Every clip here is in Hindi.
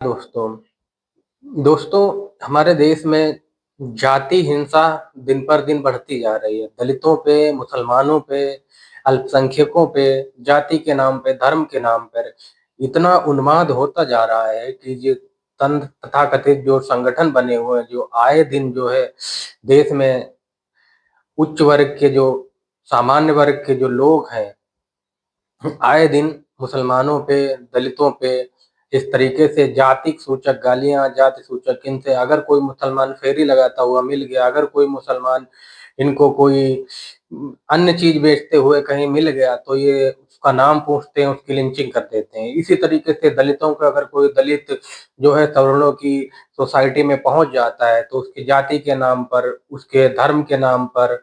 दोस्तों दोस्तों हमारे देश में जाति हिंसा दिन पर दिन बढ़ती जा रही है। दलितों पे, मुसलमानों पे, अल्पसंख्यकों पे, जाति के नाम पे, धर्म के नाम पर इतना उन्माद होता जा रहा है कि ये तथाकथित जो संगठन बने हुए हैं, जो आए दिन जो है देश में उच्च वर्ग के जो सामान्य वर्ग के जो लोग हैं, आए दिन मुसलमानों पे, दलितों पे इस तरीके से जाति सूचक गालियाँ, जाति सूचक इनसे अगर कोई मुसलमान फेरी लगाता हुआ मिल गया, अगर कोई मुसलमान इनको कोई अन्य चीज़ बेचते हुए कहीं मिल गया, तो ये उसका नाम पूछते हैं, उसकी लिंचिंग कर देते हैं। इसी तरीके से दलितों का अगर कोई दलित जो है सवर्णों की सोसाइटी में पहुँच जाता है, तो उसकी जाति के नाम पर, उसके धर्म के नाम पर,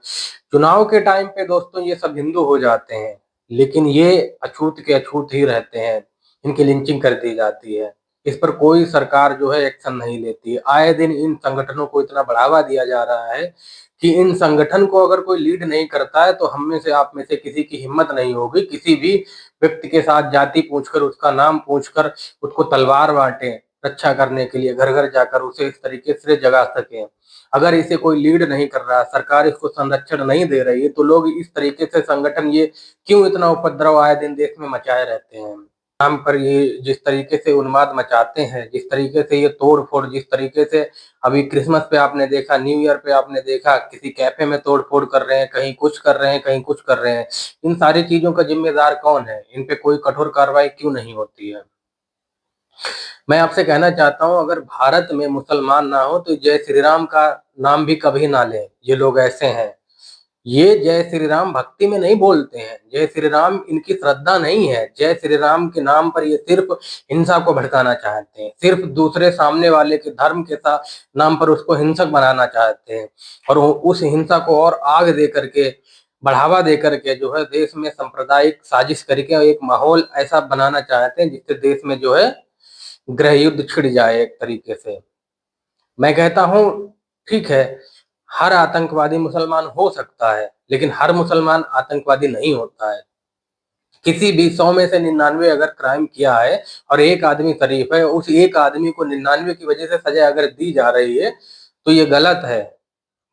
चुनाव के टाइम पे दोस्तों ये सब हिंदू हो जाते हैं। लेकिन ये अछूत के अछूत ही रहते हैं, इनकी लिंचिंग कर दी जाती है। इस पर कोई सरकार जो है एक्शन नहीं लेती है। आए दिन इन संगठनों को इतना बढ़ावा दिया जा रहा है कि इन संगठन को अगर कोई लीड नहीं करता है, तो हम में से, आप में से किसी की हिम्मत नहीं होगी किसी भी व्यक्ति के साथ जाति पूछकर, उसका नाम पूछकर उसको तलवार बाँटे, रक्षा करने के लिए घर-घर जाकर उसे इस तरीके से जगा सकें। अगर इसे कोई लीड नहीं कर रहा, सरकार इसको संरक्षण नहीं दे रही है, तो लोग इस तरीके से संगठन ये क्यों इतना उपद्रव आए दिन देश में मचाए रहते हैं? नाम पर ये जिस तरीके से उन्माद मचाते हैं, जिस तरीके से ये तोड़-फोड़, जिस तरीके से अभी क्रिसमस पे आपने देखा, न्यू ईयर पे आपने देखा, किसी कैफ़े में तोड़-फोड़ कर रहे हैं, कहीं कुछ कर रहे हैं, कहीं कुछ कर रहे हैं। इन सारी चीज़ों का ज़िम्मेदार कौन है? इन पे कोई कठोर कार्रवाई क्यों नहीं होती है? मैं आपसे कहना चाहता हूँ, अगर भारत में मुसलमान ना हो तो जय श्री राम का नाम भी कभी ना लें। ये लोग ऐसे हैं। ये जय श्री राम भक्ति में नहीं बोलते हैं। जय श्री राम इनकी श्रद्धा नहीं है। जय श्री राम के नाम पर ये सिर्फ़ हिंसा को भड़काना चाहते हैं। सिर्फ़ दूसरे सामने वाले के धर्म के नाम पर उसको हिंसक बनाना चाहते हैं, और वो उस हिंसा को और आग दे करके, बढ़ावा दे करके जो है देश में सांप्रदायिक साजिश करके एक माहौल ऐसा बनाना चाहते हैं जिससे देश में जो है गृह युद्ध छिड़ जाए एक तरीके से। मैं कहता हूँ, ठीक है, हर आतंकवादी मुसलमान हो सकता है, लेकिन हर मुसलमान आतंकवादी नहीं होता है। किसी भी 100 में से 99 अगर क्राइम किया है और एक आदमी शरीफ है, उस एक आदमी को 99 की वजह से सज़ा अगर दी जा रही है, तो ये गलत है।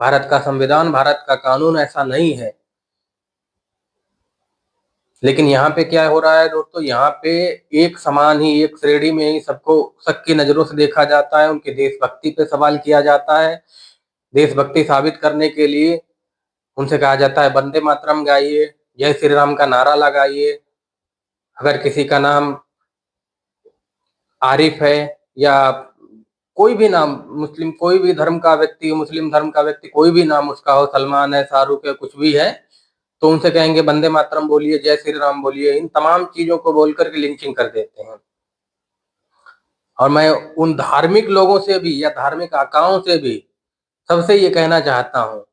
भारत का संविधान, भारत का कानून ऐसा नहीं है। लेकिन यहाँ पे क्या हो रहा है दोस्तों, यहाँ पे एक समान ही, एक श्रेणी में ही सबको शक की नज़रों से देखा जाता है, उनकी देशभक्ति पे सवाल किया जाता है। देशभक्ति साबित करने के लिए उनसे कहा जाता है वंदे मातरम गाइए, जय श्री राम का नारा लगाइए। अगर किसी का नाम आरिफ है या कोई भी नाम, मुस्लिम कोई भी धर्म का व्यक्ति, मुस्लिम धर्म का व्यक्ति कोई भी नाम उसका हो, सलमान है, शाहरुख है, कुछ भी है, तो उनसे कहेंगे वंदे मातरम बोलिए, जय श्री राम बोलिए। इन तमाम चीज़ों को बोल कर के लिंचिंग कर देते हैं। और मैं उन धार्मिक लोगों से भी या धार्मिक आकाओं से भी सबसे ये कहना चाहता हूँ,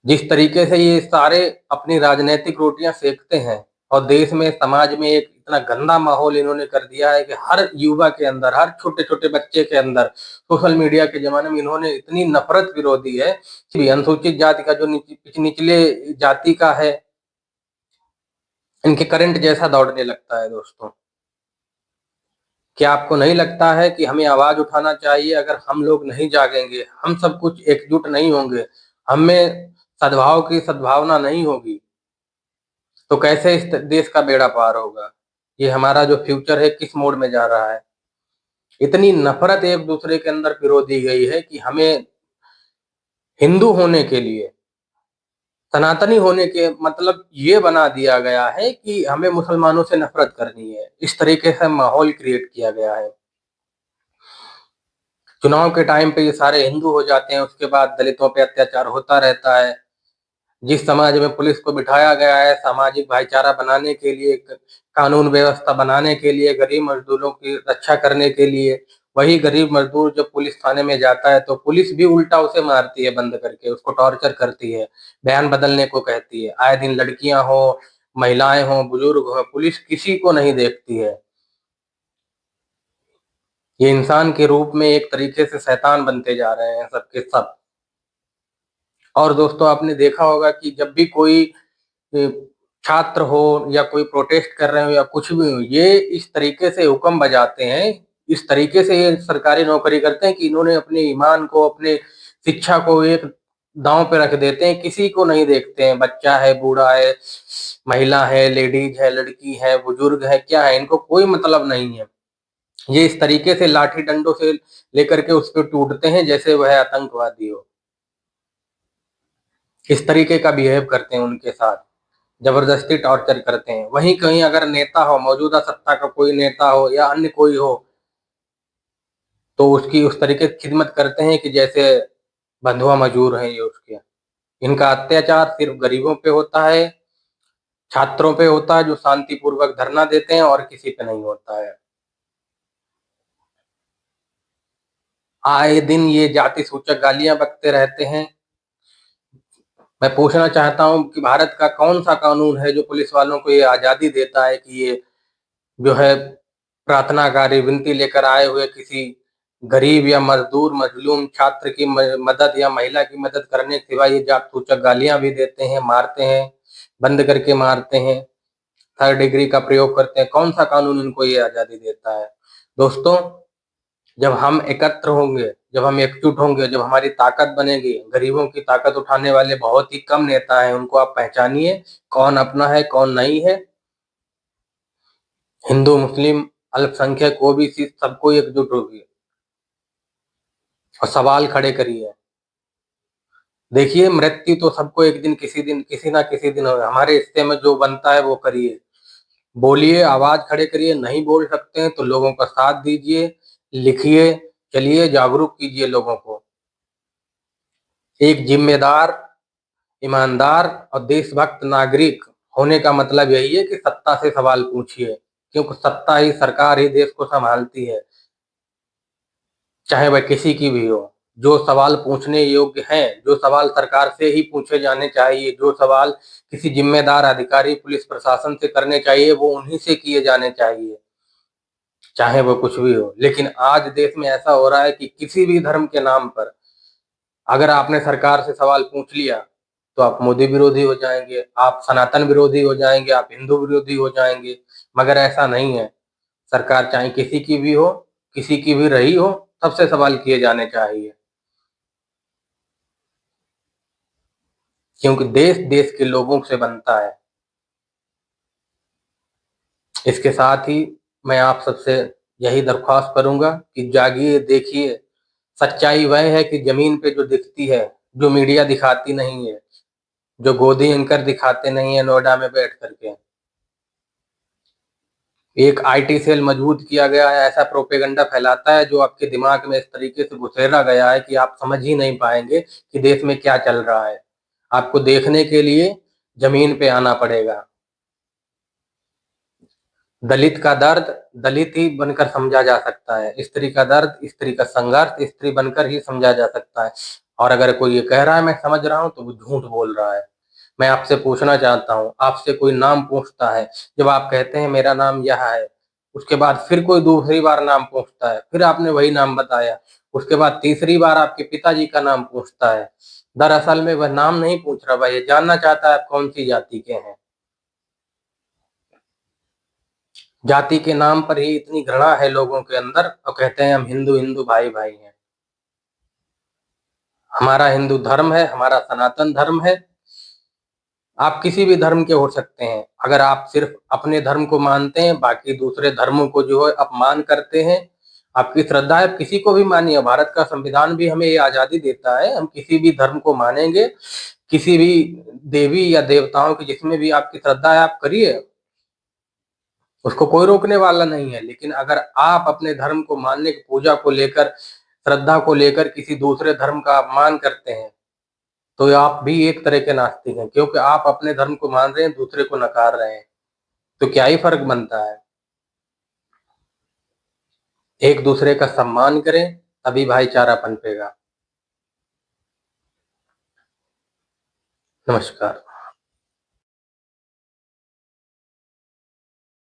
जिस तरीके से ये सारे अपनी राजनैतिक रोटियाँ सेकते हैं और देश में, समाज में एक इतना गंदा माहौल इन्होंने कर दिया है कि हर युवा के अंदर, हर छोटे-छोटे बच्चे के अंदर, सोशल मीडिया के ज़माने में इन्होंने इतनी नफ़रत विरोधी है कि अनुसूचित जाति का जो निचले जाति का है, इनके करंट जैसा दौड़ने लगता है दोस्तों। क्या आपको नहीं लगता है कि हमें आवाज़ उठाना चाहिए? अगर हम लोग नहीं जागेंगे, हम सब कुछ एकजुट नहीं होंगे, हम में सद्भाव की सद्भावना नहीं होगी, तो कैसे इस देश का बेड़ा पार होगा? ये हमारा जो फ्यूचर है किस मोड़ में जा रहा है? इतनी नफ़रत एक-दूसरे के अंदर पिरो दी गई है कि हमें हिंदू होने के लिए, सनातनी होने के मतलब ये बना दिया गया है कि हमें मुसलमानों से नफ़रत करनी है। इस तरीके से माहौल क्रिएट किया गया है। चुनाव के टाइम पे ये सारे हिंदू हो जाते हैं, उसके बाद दलितों पे अत्याचार होता रहता है। जिस समाज में पुलिस को बिठाया गया है सामाजिक भाईचारा बनाने के लिए, कानून व्यवस्था बनाने के लिए, गरीब मज़दूरों की रक्षा करने के लिए, वही गरीब मज़दूर जब पुलिस थाने में जाता है, तो पुलिस भी उल्टा उसे मारती है बंद करके, उसको टॉर्चर करती है, बयान बदलने को कहती है। आए दिन लड़कियाँ हों, महिलाएँ हों, बुजुर्ग हों, पुलिस किसी को नहीं देखती है। ये इंसान के रूप में एक तरीके से शैतान बनते जा रहे हैं सब के सब। और दोस्तों आपने देखा होगा कि जब भी कोई अ, छात्र हो या कोई प्रोटेस्ट कर रहे हो या कुछ भी हो, ये इस तरीके से हुक्म बजाते हैं इस तरीके से ये सरकारी नौकरी करते हैं कि इन्होंने अपने ईमान को, अपने शिक्षा को एक दांव पे रख देते हैं, किसी को नहीं देखते हैं। बच्चा है, बूढ़ा है, महिला है, लेडीज है, लड़की है, बुजुर्ग है, क्या है, इनको कोई मतलब नहीं है। ये इस तरीके से लाठी डंडों से लेकर के उस पे टूटते हैं जैसे वह आतंकवादी हो। इस तरीके का बिहेव करते हैं उनके साथ, जबरदस्ती टॉर्चर करते हैं। वहीं कहीं अगर नेता हो, मौजूदा सत्ता का कोई नेता हो या अन्य कोई हो, तो उसकी उस तरीके से खिदमत करते हैं कि जैसे बंधुआ मजदूर हैं ये उसके। इनका अत्याचार सिर्फ गरीबों पे होता है, छात्रों पे होता है जो शांतिपूर्वक धरना देते हैं, और किसी पे नहीं होता है। आए दिन ये जाति सूचक गालियां बकते रहते हैं। मैं पूछना चाहता हूं कि भारत का कौन सा कानून है जो पुलिस वालों को ये आजादी देता है कि ये जो है प्रार्थनाकारी विनती लेकर आए हुए किसी गरीब या मजदूर, मजलूम छात्र की मदद या महिला की मदद करने के सिवा ये जात सूचक गालियां भी देते हैं, मारते हैं, बंद करके मारते हैं, थर्ड डिग्री का प्रयोग करते हैं। कौन सा कानून इनको ये आजादी देता है? दोस्तों, जब हम एकत्र होंगे, जब हम एकजुट होंगे, जब हमारी ताकत बनेगी, गरीबों की ताकत उठाने वाले बहुत ही कम नेता हैं, उनको आप पहचानिए कौन अपना है कौन नहीं है। हिंदू, मुस्लिम, अल्पसंख्यक, ओबीसी सबको एकजुट होगी और सवाल खड़े करिए। देखिए, मृत्यु तो सबको एक दिन किसी ना किसी दिन होगा। हमारे हिस्से में जो बनता है वो करिए, बोलिए, आवाज खड़े करिए। नहीं बोल सकते हैं तो लोगों का साथ दीजिए, लिखिए, चलिए, जागरूक कीजिए लोगों को। एक जिम्मेदार, ईमानदार और देशभक्त नागरिक होने का मतलब यही है कि सत्ता से सवाल पूछिए, क्योंकि सत्ता ही, सरकार ही देश को संभालती है, चाहे वह किसी की भी हो। जो सवाल पूछने योग्य हैं, जो सवाल सरकार से ही पूछे जाने चाहिए, जो सवाल किसी जिम्मेदार अधिकारी, पुलिस प्रशासन से करने चाहिए, वो उन्हीं से किए जाने चाहिए, चाहे वो कुछ भी हो। लेकिन आज देश में ऐसा हो रहा है कि किसी भी धर्म के नाम पर अगर आपने सरकार से सवाल पूछ लिया तो आप मोदी विरोधी हो जाएंगे, आप सनातन विरोधी हो जाएंगे, आप हिंदू विरोधी हो जाएंगे। मगर ऐसा नहीं है। सरकार चाहे किसी की भी हो, किसी की भी रही हो, सबसे सवाल किए जाने चाहिए, क्योंकि देश देश के लोगों से बनता है। इसके साथ ही मैं आप सबसे यही दरख्वास्त करूंगा कि जागिए, देखिए, सच्चाई वह है कि जमीन पे जो दिखती है, जो मीडिया दिखाती नहीं है, जो गोदी एंकर दिखाते नहीं है नोएडा में बैठ करके। एक आईटी सेल मजबूत किया गया है, ऐसा प्रोपेगेंडा फैलाता है जो आपके दिमाग में इस तरीके से घुसेड़ा गया है कि आप समझ ही नहीं पाएंगे कि देश में क्या चल रहा है। आपको देखने के लिए जमीन पे आना पड़ेगा। दलित का दर्द दलित ही बनकर समझा जा सकता है, स्त्री का दर्द, स्त्री का संघर्ष स्त्री बनकर ही समझा जा सकता है। और अगर कोई ये कह रहा है मैं समझ रहा हूं, तो वो झूठ बोल रहा है। मैं आपसे पूछना चाहता हूं, आपसे कोई नाम पूछता है, जब आप कहते हैं मेरा नाम यह है, उसके बाद फिर कोई दूसरी बार नाम पूछता है, फिर आपने वही नाम बताया, उसके बाद तीसरी बार आपके पिताजी का नाम पूछता है। दरअसल में वह नाम नहीं पूछ रहा, वह ये जानना चाहता है आप कौन सी जाति के हैं। जाति के नाम पर ही इतनी घृणा है लोगों के अंदर, और कहते हैं हम हिंदू हिंदू भाई भाई हैं। हमारा हिंदू धर्म है, हमारा सनातन धर्म है। आप किसी भी धर्म के हो सकते हैं, अगर आप सिर्फ अपने धर्म को मानते हैं, बाकी दूसरे धर्मों को जो है अपमान करते हैं, आपकी श्रद्धा है, किसी को भी मानिए। भारत का संविधान भी हमें ये आजादी देता है, हम किसी भी धर्म को मानेंगे, किसी भी देवी या देवताओं की जिसमें भी आपकी श्रद्धा है आप करिए, उसको कोई रोकने वाला नहीं है। लेकिन अगर आप अपने धर्म को मानने की, पूजा को लेकर, श्रद्धा को लेकर किसी दूसरे धर्म का अपमान करते हैं, तो आप भी एक तरह के नास्तिक हैं, क्योंकि आप अपने धर्म को मान रहे हैं, दूसरे को नकार रहे हैं। तो क्या ही फर्क बनता है? एक दूसरे का सम्मान करें, तभी भाईचारा पनपेगा। नमस्कार।